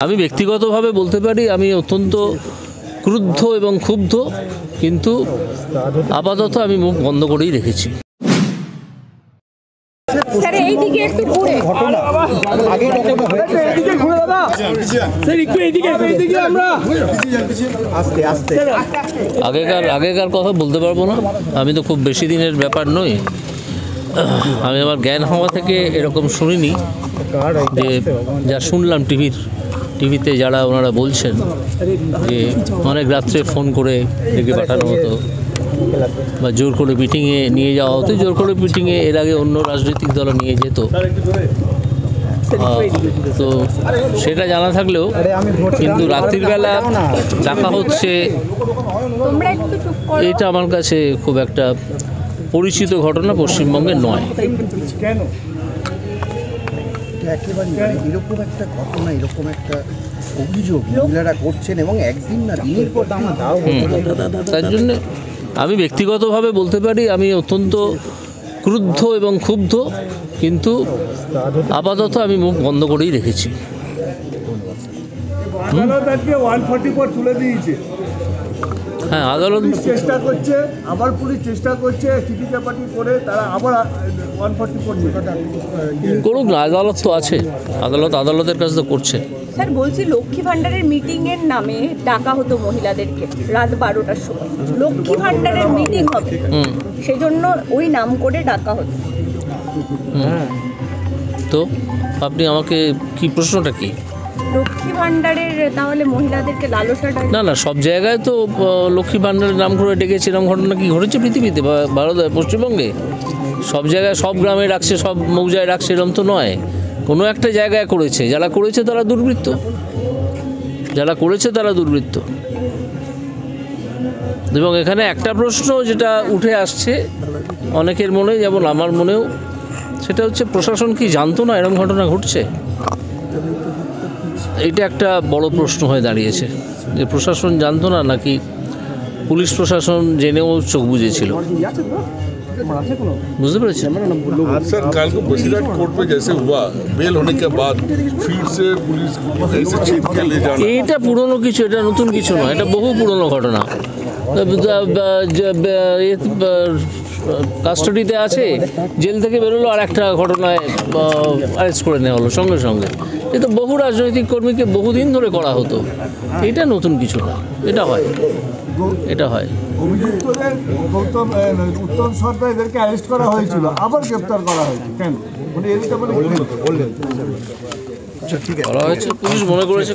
আমি ব্যক্তিগতভাবে বলতে পারি আমি অত্যন্ত ক্রুদ্ধ এবং ক্ষুব্ধ, কিন্তু আপাতত আমি মুখ বন্ধ করেই রেখেছি। আগেকার কথা বলতে পারবো না, আমি তো খুব বেশি দিনের ব্যাপার নই। আমি আমার জ্ঞান হওয়া থেকে এরকম শুনিনি, যে যা শুনলাম টিভিতে যারা ওনারা বলছেন যে অনেক রাত্রে ফোন করে ডেকে পাঠানো হতো বা জোর করে মিটিংয়ে নিয়ে যাওয়া হতো। জোর করে মিটিংয়ে এর আগে অন্য রাজনৈতিক দল নিয়ে যেত, তো সেটা জানা থাকলেও কিন্তু রাত্রির বেলা ডাকা হচ্ছে, এটা আমার কাছে খুব একটা পরিচিত ঘটনা পশ্চিমবঙ্গে নয়। এরকম একটা ঘটনা, এরকম একটা অভিযোগ মহিলারা করছেন এবং একদিন না দিনের পর দিন তার জন্য আমি ব্যক্তিগতভাবে বলতে পারি আমি অত্যন্ত ক্রুদ্ধ এবং ক্ষুব্ধ, কিন্তু আপাতত আমি মুখ বন্ধ করেই রেখেছি। তুলে দিয়েছে। হ্যাঁ, আদালত চেষ্টা করছে, আবার পুলিশ চেষ্টা করছে চিঠি চাপাটি করে তারা আবার 144 করুক না, আদালত তো আছে, আদালতের কাজ তো করছে। স্যার বলছি, লক্ষ্মী ভান্ডারের মিটিং এর নামে ডাকা হতো মহিলাদেরকে রাত 12টার সময়। লক্ষ্মী ভান্ডারের মিটিং হবে, সেজন্য ওই নাম করে ডাকা হতো। তো আপনি আমাকে কি প্রশ্নটা কি? লক্ষ্মী ভান্ডারের তাহলে মহিলাদেরকে লালসাটা? না, সব জায়গায় তো লক্ষ্মী ভান্ডারের নাম করে ডেকেছে, এরকম ঘটনা কি ঘটেছে পৃথিবীতে বা ভারতে, পশ্চিমবঙ্গে? সব জায়গায় সব গ্রামে রাখছে, সব মৌজায় রাখছে, এরকম তো নয়। কোনো একটা জায়গায় করেছে, যারা করেছে তারা দুর্বৃত্ত, এবং এখানে একটা প্রশ্ন যেটা উঠে আসছে অনেকের মনে, যেমন আমার মনেও, সেটা হচ্ছে প্রশাসন কি জানতো না এরকম ঘটনা ঘটছে? এইটা একটা বড় প্রশ্ন হয়ে দাঁড়িয়েছে, যে প্রশাসন জানতো না, নাকি পুলিশ প্রশাসন জেনেও চোখ বুজেছিল। বুঝতে পেরেছেন? सर कल को बसीरहाट कोर्ट में जैसे हुआ, बेल होने के बाद फिर से पुलिस ऐसे छीन के ले जाना, এইটা পুরনো কিছু, এটা নতুন কিছু নয়, এটা বহু পুরনো ঘটনা। কাস্টডিতে আছে, জেল থেকে বেরোলো, আর একটা ঘটনায় অ্যারেস্ট করে নেওয়া হলো সঙ্গে সঙ্গে। এ তো বহু রাজনৈতিক কর্মীকে বহুদিন ধরে করা হতো, এটা নতুন কিছু না, এটা হয়। অভিযুক্তদের উত্তম সরকার এদেরকে অ্যারেস্ট করা হয়েছিল, আবার গ্রেপ্তার করা হয়েছে কেন? মানে এদেরকে বললেন করা হয়েছে, পুলিশ মনে করেছে।